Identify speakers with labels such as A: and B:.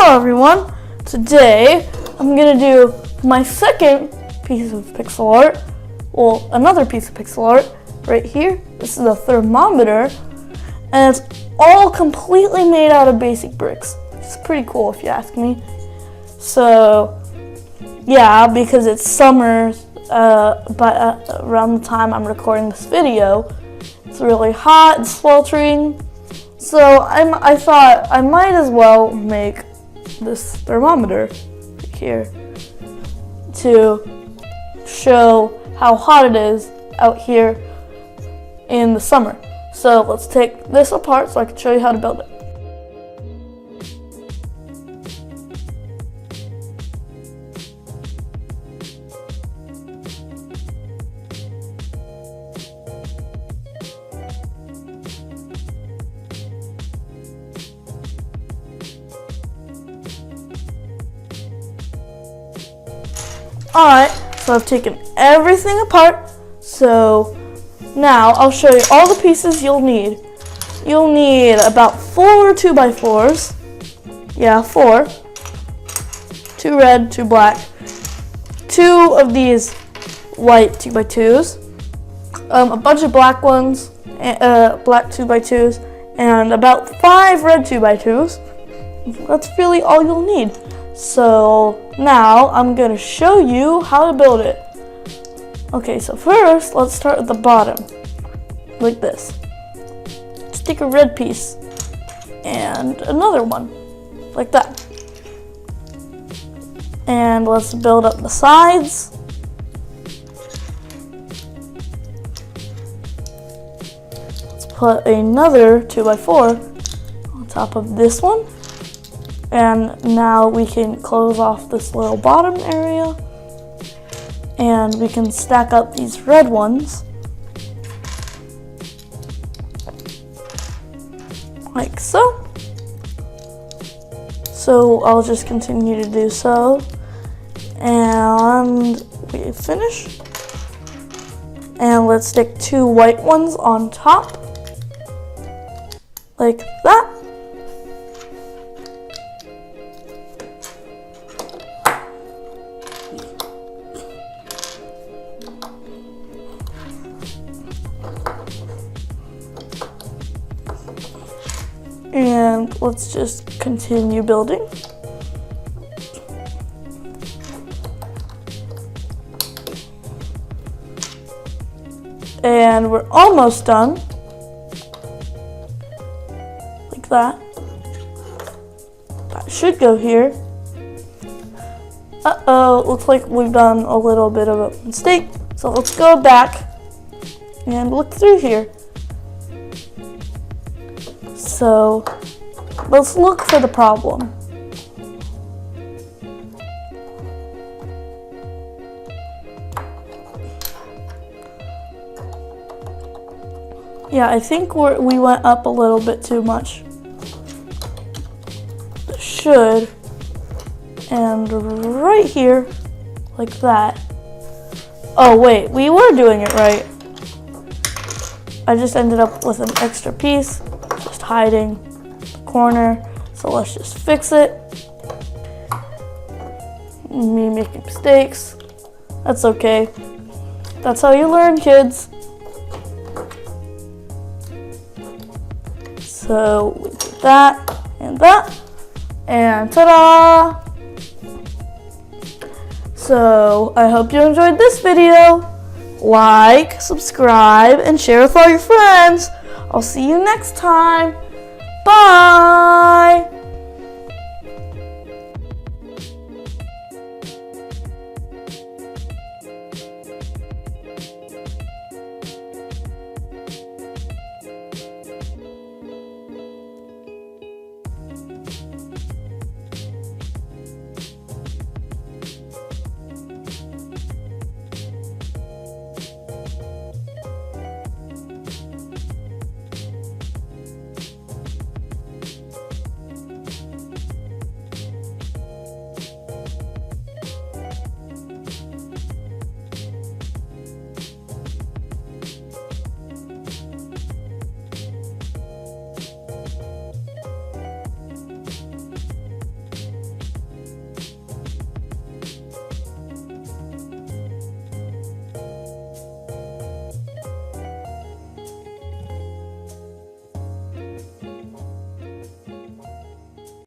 A: Hello everyone! Today I'm going to do my second piece of pixel art. Well, another piece of pixel art right here. This is a thermometer and it's all completely made out of basic bricks. It's pretty cool if you ask me. So yeah, because it's summer, but around the time I'm recording this video, it's really hot and sweltering. So I thought I might as well make this thermometer here to show how hot it is out here in the summer. So let's take this apart so I can show you how to build it. Alright, so I've taken everything apart, so now I'll show you all the pieces you'll need. You'll need about 4 2x4s, yeah, 4, 2 red, 2 black, 2 of these white 2x2s, a bunch of black ones, black 2x2s, and about 5 red 2x2s. That's really all you'll need. So now I'm going to show you how to build it. Okay, so first let's start at the bottom, like this. Let's take a red piece and another one, like that. And let's build up the sides. Let's put another 2x4 on top of this one. And now we can close off this little bottom area and we can stack up these red ones like so. So I'll just continue to do so and we finish. And let's stick 2 white ones on top like that. And let's just continue building. And we're almost done. Like that. That should go here. Uh-oh, looks like we've done a little bit of a mistake. So let's go back and look through here. So let's look for the problem. Yeah, I think we went up a little bit too much. Should, and right here, like that. Oh wait, we were doing it right. I just ended up with an extra piece. Hiding the corner, so let's just fix it. Me making mistakes, that's okay. That's how you learn, kids. So we do that, and ta-da! So I hope you enjoyed this video. Like, subscribe, and share with all your friends. I'll see you next time. Bye!